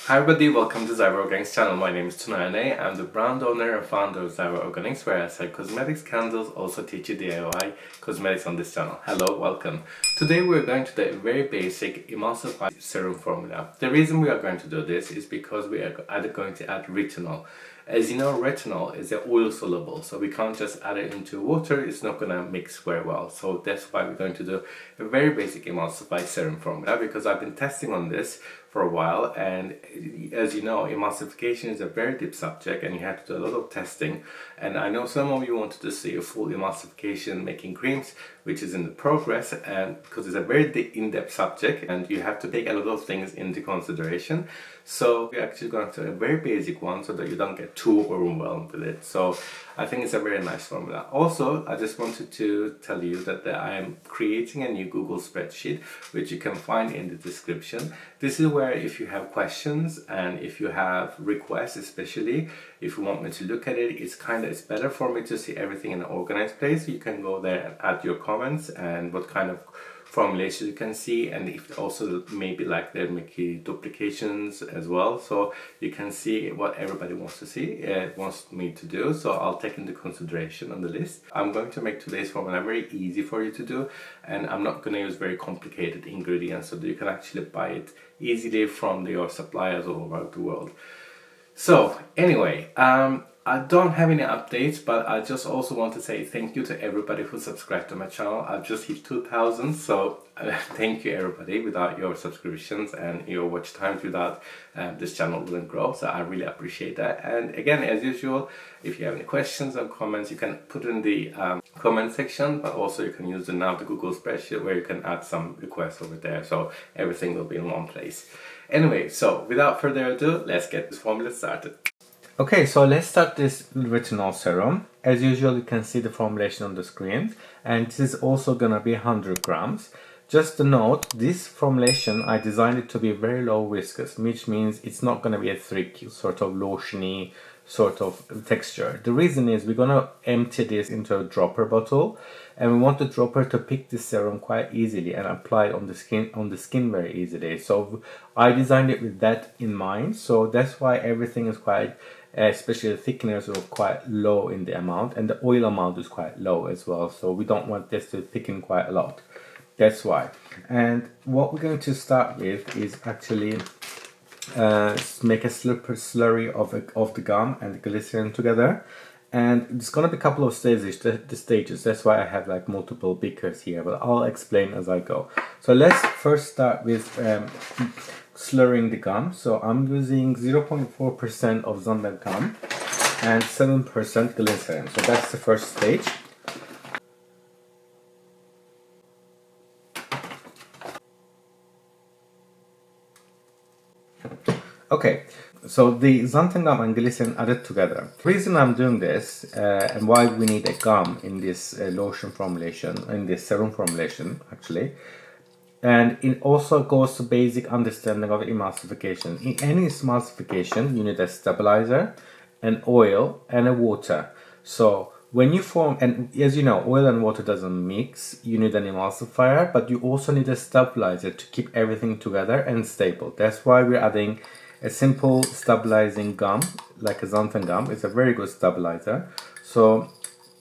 Hi everybody, welcome to Zyra Organics channel. My name is Tunayane. I'm the brand owner and founder of Zyra Organics, where I sell cosmetics, candles, also teach you DIY cosmetics on this channel. Hello, welcome. Today we're going to do a very basic emulsified serum formula. The reason we are going to do this is because we are either going to add retinol. As you know, retinol is an oil soluble, so we can't just add it into water, it's not going to mix very well. So that's why we're going to do a very basic emulsified serum formula, because I've been testing on this for a while, and as you know, emulsification is a very deep subject and you have to do a lot of testing. And I know some of you wanted to see a full emulsification making creams, which is in the progress, and because it's a very in-depth subject and you have to take a lot of things into consideration. So we're actually going to do a very basic one so that you don't get too overwhelmed with it. So I think it's a very nice formula. Also, I just wanted to tell you that I am creating a new Google spreadsheet, which you can find in the description. This is where if you have questions and if you have requests, especially if you want me to look at it, it's better for me to see everything in an organized place. You can go there and add your comments and what kind of formulation you can see, and if also maybe like there may be duplications as well, so you can see what everybody wants to see, wants me to do. So I'll take into consideration on the list. I'm going to make today's formula very easy for you to do, and I'm not going to use very complicated ingredients, so that you can actually buy it easily from your suppliers all over the world. So anyway, I don't have any updates, but I just also want to say thank you to everybody who subscribed to my channel. I've just hit 2,000, so thank you everybody. Without your subscriptions and your watch times, without this channel wouldn't grow, so I really appreciate that. And again, as usual, if you have any questions or comments, you can put in the comment section, but also you can use the Google spreadsheet where you can add some requests over there, so everything will be in one place. Anyway, so without further ado, let's get this formula started. Okay, so let's start this retinol serum. As usual, you can see the formulation on the screen, and this is also gonna be 100 grams. Just a note, this formulation, I designed it to be very low viscous, which means it's not gonna be a thick, sort of lotiony sort of texture. The reason is we're gonna empty this into a dropper bottle, and we want the dropper to pick this serum quite easily and apply it on the skin very easily. So I designed it with that in mind, so that's why everything is quite, especially the thickeners, are quite low in the amount, and the oil amount is quite low as well, so we don't want this to thicken quite a lot. That's why. And what we're going to start with is actually make a slurry of the gum and the glycerin together, and it's gonna be a couple of stages. That's why I have like multiple beakers here, but I'll explain as I go. So let's first start with slurring the gum. So I'm using 0.4% of Xanthan gum and 7% glycerin. So that's the first stage. Okay, so the Xanthan gum and glycerin added together. The reason I'm doing this and why we need a gum in this lotion formulation, in this serum formulation actually, and it also goes to basic understanding of emulsification. In any emulsification, you need a stabilizer, an oil, and a water. So when you form, and as you know, oil and water doesn't mix, you need an emulsifier, but you also need a stabilizer to keep everything together and stable. That's why we're adding a simple stabilizing gum, like a Xanthan gum. It's a very good stabilizer. So,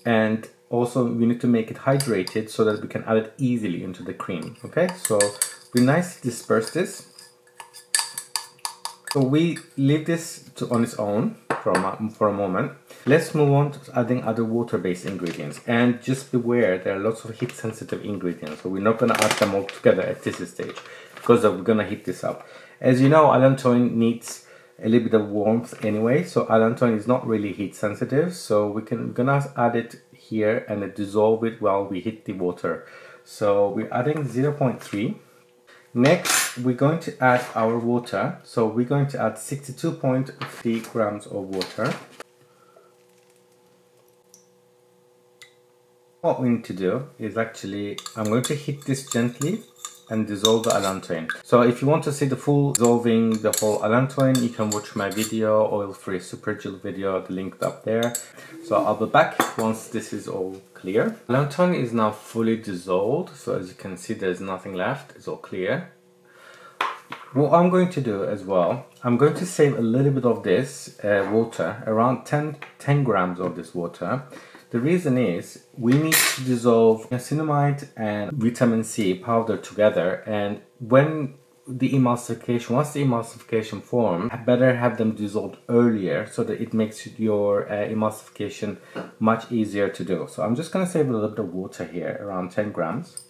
and also we need to make it hydrated so that we can add it easily into the cream. Okay, so we nicely disperse this. So we leave this on its own for a moment. Let's move on to adding other water-based ingredients, and just beware, there are lots of heat-sensitive ingredients, so we're not going to add them all together at this stage because we're going to heat this up. As you know, Allantoin needs a little bit of warmth anyway, so Allantoin is not really heat sensitive, so we're gonna add it here and dissolve it while we heat the water. So we're adding 0.3. Next, we're going to add our water. So we're going to add 62.3 grams of water. What we need to do is actually, I'm going to heat this gently and dissolve the Allantoin. So if you want to see the full dissolving the whole Allantoin, you can watch my video, oil-free super gel video, the link up there. So I'll be back once this is all clear. Allantoin is now fully dissolved, so as you can see there's nothing left, it's all clear. What I'm going to do as well, I'm going to save a little bit of this water, around 10 grams of this water. The reason is we need to dissolve niacinamide and vitamin C powder together, and when the emulsification, once the emulsification form, better have them dissolved earlier so that it makes your emulsification much easier to do. So I'm just going to save a little bit of water here, around 10 grams.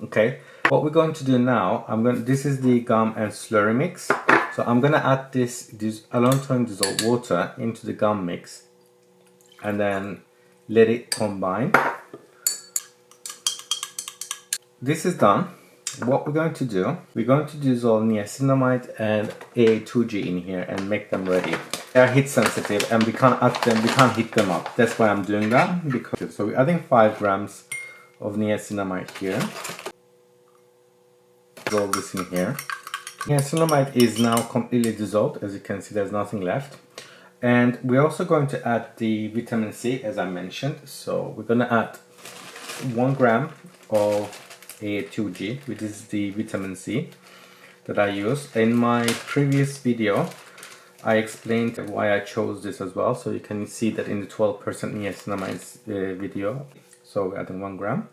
Okay, what we're going to do now, this is the gum and slurry mix. So I'm going to add this Allantoin dissolved water into the gum mix and then let it combine. This is done. What we're going to do, we're going to dissolve niacinamide and AA2G in here and make them ready. They are heat sensitive and we can't add them, we can't heat them up. That's why I'm doing that. So we're adding 5 grams of niacinamide here. Dissolve this in here. Niacinamide is now completely dissolved. As you can see, there's nothing left. And we're also going to add the vitamin C, as I mentioned. So we're going to add 1 gram of AA2G, which is the vitamin C that I use. In my previous video, I explained why I chose this as well. So you can see that in the 12% niacinamide video. So we're adding 1 gram.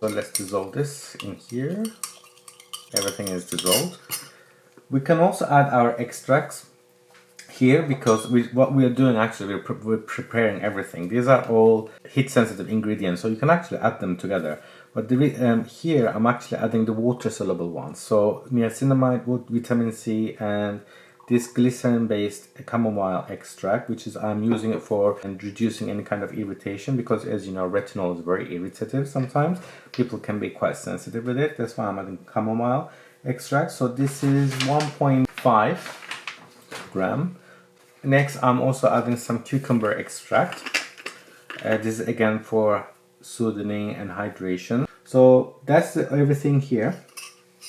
So let's dissolve this in here. Everything is dissolved. We can also add our extracts here because what we are doing actually, we're preparing everything. These are all heat sensitive ingredients, so you can actually add them together. But here I'm actually adding the water soluble ones. So niacinamide, vitamin C, and this glycerin based chamomile extract, which is I'm using it for reducing any kind of irritation, because as you know, retinol is very irritative sometimes. People can be quite sensitive with it. That's why I'm adding chamomile extract. So this is 1.5 gram. Next, I'm also adding some cucumber extract. This is again for soothing and hydration. So that's everything here.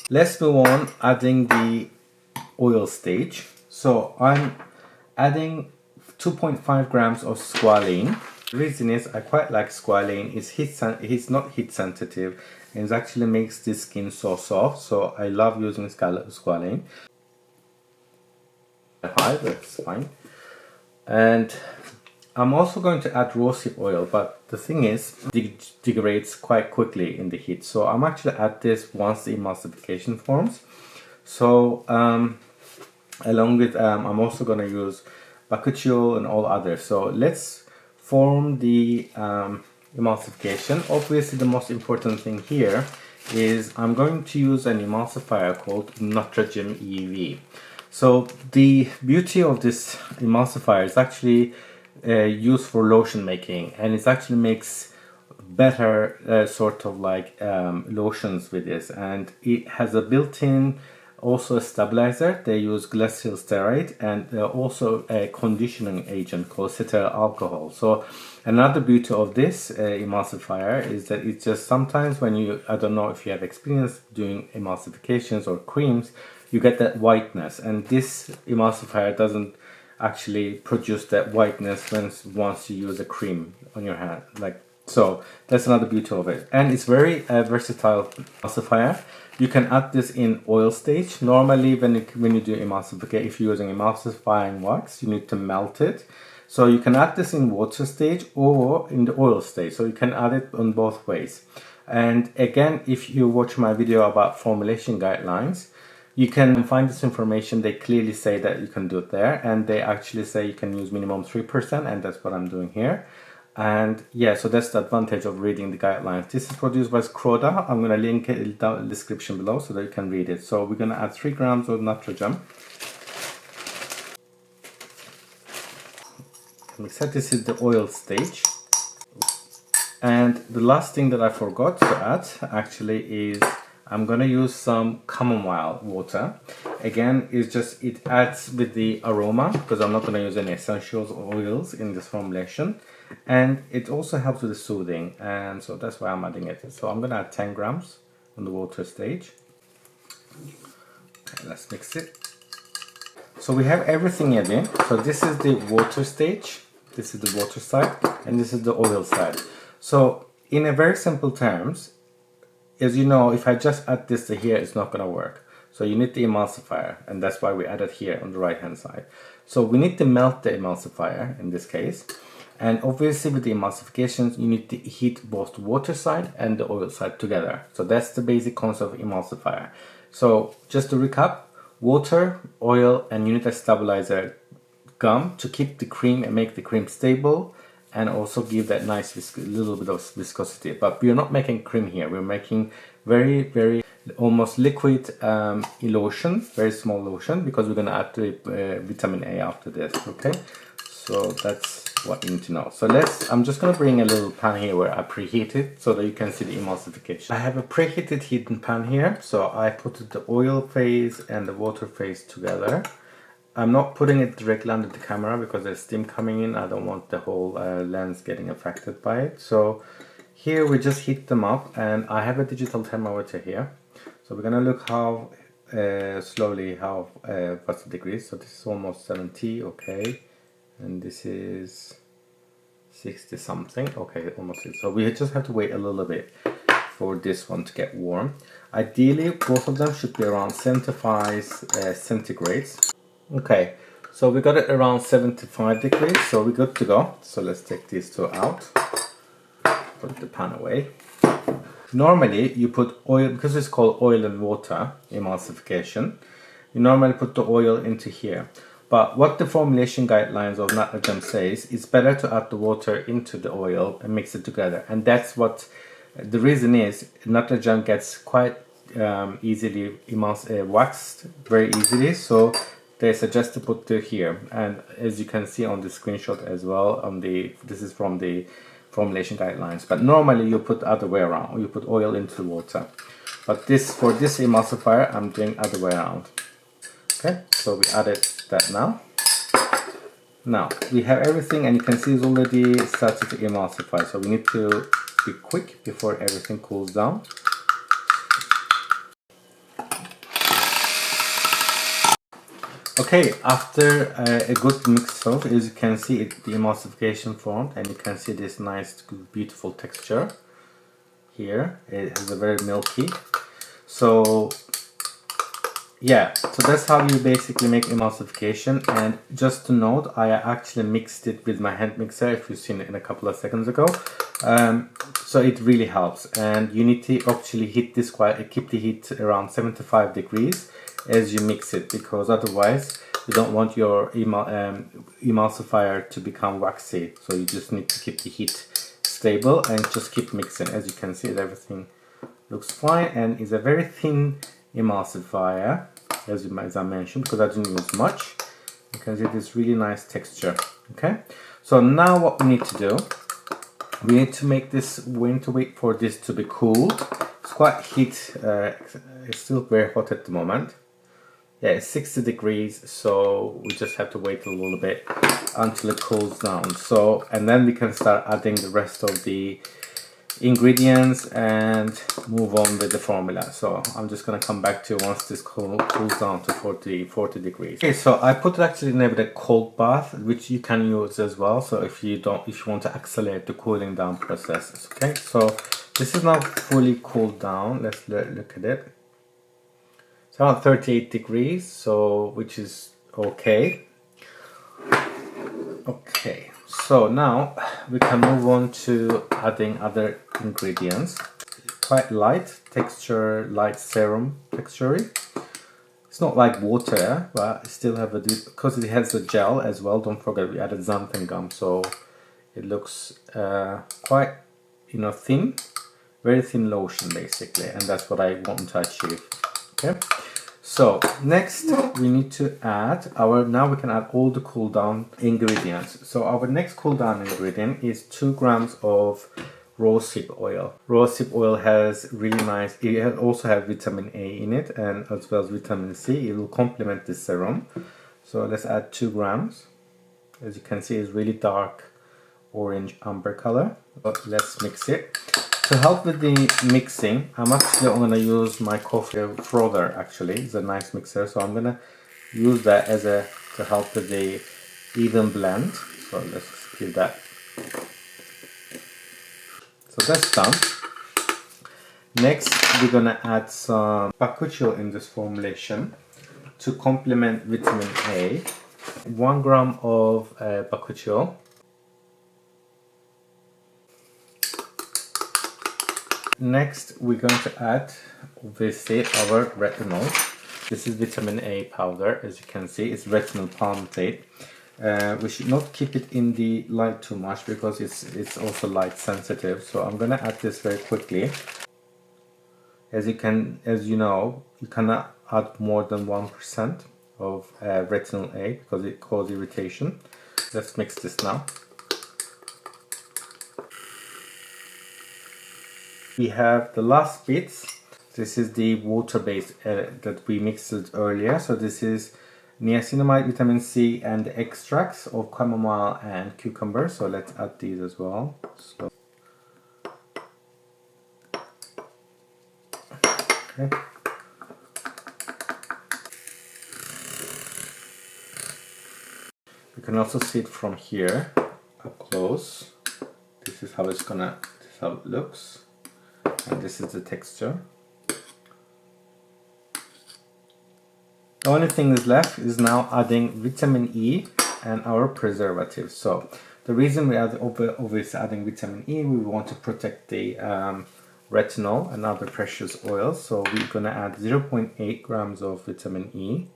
Let's move on adding the oil stage. So I'm adding 2.5 grams of squalane. The reason is I quite like squalane. It's not heat sensitive and it actually makes the skin so soft. So I love using squalane. High, that's fine. And I'm also going to add rosehip oil, but the thing is, it degrades quite quickly in the heat. So I'm actually add this once the emulsification forms. So along with, I'm also going to use Bakuchiol and all others. So let's form the emulsification. Obviously, the most important thing here is I'm going to use an emulsifier called Natragem EW. So the beauty of this emulsifier is actually used for lotion making, and it actually makes better sort of like lotions with this, and it has a built-in also a stabilizer. They use glyceryl stearate and also a conditioning agent called cetyl alcohol. So another beauty of this emulsifier is that it's just sometimes when you, I don't know if you have experience doing emulsifications or creams, you get that whiteness, and this emulsifier doesn't actually produce that whiteness once you use a cream on your hand. So that's another beauty of it, and it's very versatile emulsifier. You can add this in oil stage. Normally when you do emulsification, if you're using emulsifying wax, you need to melt it. So you can add this in water stage or in the oil stage. So you can add it on both ways. And again, if you watch my video about formulation guidelines, you can find this information. They clearly say that you can do it there, and they actually say you can use minimum 3%, and that's what I'm doing here. And yeah, so that's the advantage of reading the guidelines. This is produced by Croda. I'm going to link it down in the description below so that you can read it. So we're going to add 3 grams of Natragem. We said this is the oil stage. And the last thing that I forgot to add actually is I'm going to use some chamomile water. Again, it adds with the aroma, because I'm not going to use any essential oils in this formulation. And it also helps with the soothing, and so that's why I'm adding it. So I'm going to add 10 grams on the water stage. Okay, let's mix it. So we have everything in. So this is the water stage, this is the water side, and this is the oil side. So in a very simple terms, as you know, if I just add this to here, it's not going to work. So you need the emulsifier, and that's why we added here on the right hand side. So we need to melt the emulsifier in this case. And obviously with the emulsifications, you need to heat both the water side and the oil side together. So that's the basic concept of emulsifier. So just to recap, water, oil, and you need a stabilizer gum to keep the cream and make the cream stable, and also give that nice little bit of viscosity. But we're not making cream here. We're making very almost liquid lotion, very small lotion, because we're going to add the vitamin A after this. Okay, so that's what you need to know. So I'm just going to bring a little pan here where I preheat it so that you can see the emulsification. I have a preheated heating pan here, so I put the oil phase and the water phase together. I'm not putting it directly under the camera because there's steam coming in. I don't want the whole lens getting affected by it. So here we just heat them up, and I have a digital thermometer here. So we're gonna look how slowly what's the degrees. So this is almost 70, okay, and this is 60 something, okay, almost 60. So we just have to wait a little bit for this one to get warm. Ideally, both of them should be around 75 centigrades. Okay, so we got it around 75 degrees, so we're good to go. So let's take these two out, put the pan away. Normally you put oil, because it's called oil and water emulsification, you normally put the oil into here. But what the formulation guidelines of Natragem says, it's better to add the water into the oil and mix it together. And that's what the reason is. Natragem gets quite easily waxed very easily, so they suggest to put it here. And as you can see on the screenshot as well, this is from the formulation guidelines. But normally you put other way around, you put oil into the water. But for this emulsifier, I'm doing other way around. Okay, so we added that now. Now we have everything, and you can see it's already started to emulsify. So we need to be quick before everything cools down. Okay, after a good mix of, as you can see, the emulsification formed, and you can see this nice, beautiful texture here. It has a very milky. So yeah, so that's how you basically make emulsification. And just to note, I actually mixed it with my hand mixer, if you've seen it in a couple of seconds ago. So it really helps, and you need to actually heat this keep the heat around 75 degrees as you mix it, because otherwise you don't want your emulsifier to become waxy. So you just need to keep the heat stable and just keep mixing. As you can see, everything looks fine, and is a very thin emulsifier, as I mentioned, because I didn't use much. You can see this really nice texture. Okay, so now what we need to do, we need to make this, we need to wait for this to be cooled. It's quite heat, it's still very hot at the moment. Yeah, it's 60 degrees, so we just have to wait a little bit until it cools down. So, and then we can start adding the rest of the ingredients and move on with the formula. So I'm just gonna come back to you once this cools down to 40 degrees. Okay, so I put it actually in a cold bath, which you can use as well. So if you want to accelerate the cooling down process. Okay, so this is now fully cooled down. Let's look at it. It's around 38 degrees, so which is okay. Okay, so now we can move on to adding other ingredients. Quite light texture, light serum texture. It's not like water, but it still have because it has a gel as well. Don't forget we added xanthan gum, so it looks quite thin, very thin lotion basically, and that's what I want to achieve. Okay. So next we need to add now we can add all the cool down ingredients. So our next cool down ingredient is 2 grams of rosehip oil. Rosehip oil has really nice, it also has vitamin A in it, and as well as vitamin C. It will complement the serum. So let's add 2 grams. As you can see, it's really dark orange amber color. But let's mix it. To help with the mixing, I'm going to use my coffee frother. Actually, it's a nice mixer, so I'm going to use that to help with the even blend. So let's give that. So that's done. Next, we're gonna add some Bakuchiol in this formulation to complement vitamin A. 1 gram of Bakuchiol. Next, we're going to add, obviously, our retinol. This is vitamin A powder. As you can see, it's retinol palmitate. We should not keep it in the light too much because it's also light sensitive. So I'm gonna add this very quickly. As you know, you cannot add more than 1% of retinol A because it causes irritation. Let's mix this now. We have the last bits. This is the water-based that we mixed earlier. So this is niacinamide, vitamin C, and the extracts of chamomile and cucumber. So let's add these as well. So, okay. You can also see it from here up close. This is how this is how it looks. And this is the texture. The only thing is left is now adding vitamin E and our preservatives. So the reason we are obviously adding vitamin E, we want to protect the retinol and other precious oils. So we're going to add 0.8 grams of vitamin E.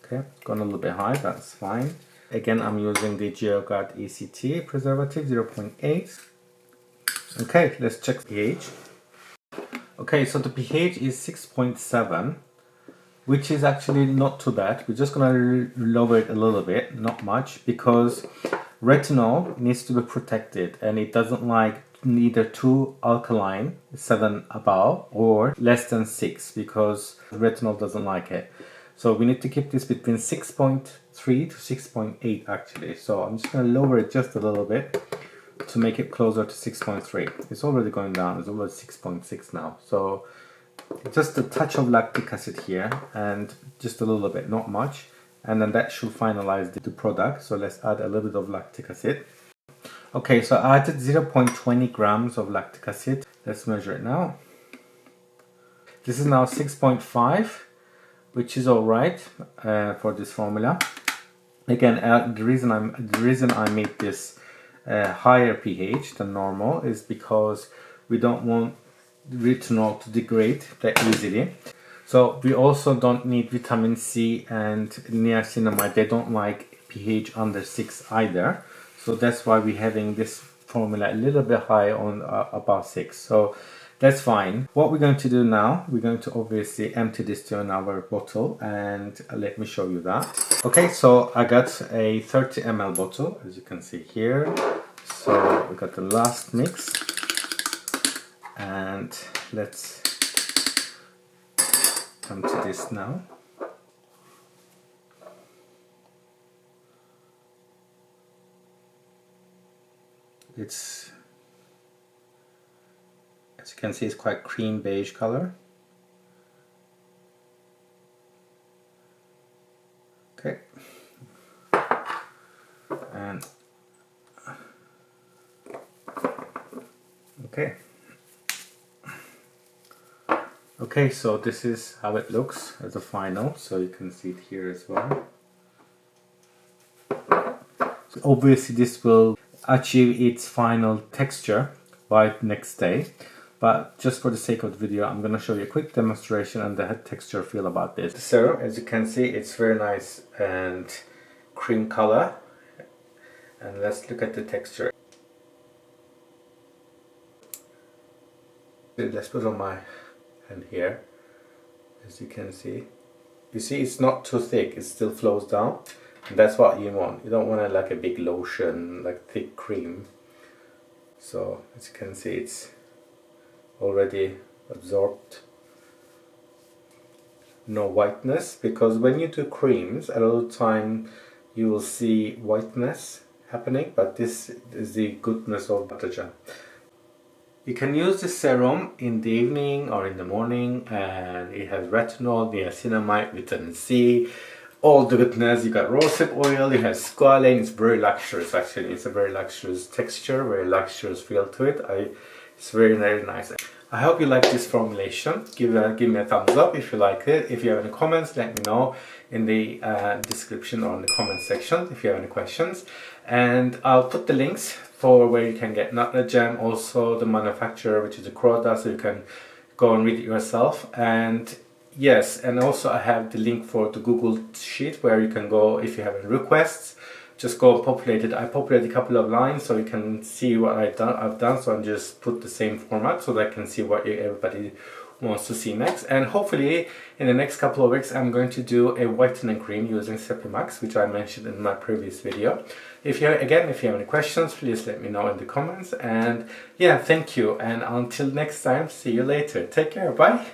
Okay, gone a little bit high, that's fine. Again, I'm using the GeoGuard ECT preservative 0.8. Okay, let's check pH. Okay, so the pH is 6.7, which is actually not too bad. We're just gonna lower it a little bit, not much, because retinol needs to be protected and it doesn't like neither too alkaline, 7 above, or less than 6, because retinol doesn't like it. So we need to keep this between 6.3 to 6.8 actually. So I'm just gonna lower it just a little bit to make it closer to 6.3. It's already going down, it's already 6.6 now. So just a touch of lactic acid here and just a little bit, not much. And then that should finalize the product. So let's add a little bit of lactic acid. Okay, so I added 0.20 grams of lactic acid. Let's measure it now. This is now 6.5, which is all right for this formula. Again, the reason I made this higher pH than normal is because we don't want retinol to degrade that easily. So we also don't need vitamin C and niacinamide. They don't like pH under 6 either. So that's why we're having this formula a little bit high on about 6. So that's fine. What we're going to do now, we're going to obviously empty this in our bottle and let me show you that. Okay, so I got a 30 ml bottle, as you can see here. So we got the last mix and let's empty this now. It's, as you can see, it's quite cream beige color. Okay, and okay, so this is how it looks as a final. So you can see it here as well. So obviously this will achieve its final texture by next day, but just for the sake of the video I'm going to show you a quick demonstration and the texture feel about this. The serum, as you can see, it's very nice and cream color, and let's look at the texture. Let's put on my hand here. As you can see, it's not too thick, it still flows down. And that's what you want. You don't want it like a big lotion, like thick cream. So as you can see, it's already absorbed. No whiteness, because when you do creams, a lot of time you will see whiteness happening, but this is the goodness of Natragem. You can use the serum in the evening or in the morning, and it has retinol, niacinamide, vitamin C, all the goodness. You got Rosehip Oil, it has Squalane. It's very luxurious actually. It's a very luxurious texture, very luxurious feel to it. I It's very, very nice. I hope you like this formulation. Give me a thumbs up if you like it. If you have any comments, let me know in the description or in the comment section if you have any questions. And I'll put the links for where you can get Natragem, also the manufacturer, which is a Croda, so you can go and read it yourself. And yes, and also I have the link for the Google Sheet where you can go if you have any requests. Just go and populate it. I populated a couple of lines so you can see what I've done. So I just put the same format so that I can see what everybody wants to see next. And hopefully in the next couple of weeks I'm going to do a whitening cream using Sepimax, which I mentioned in my previous video. If you have any questions, please let me know in the comments. And yeah, thank you. And until next time, see you later. Take care. Bye.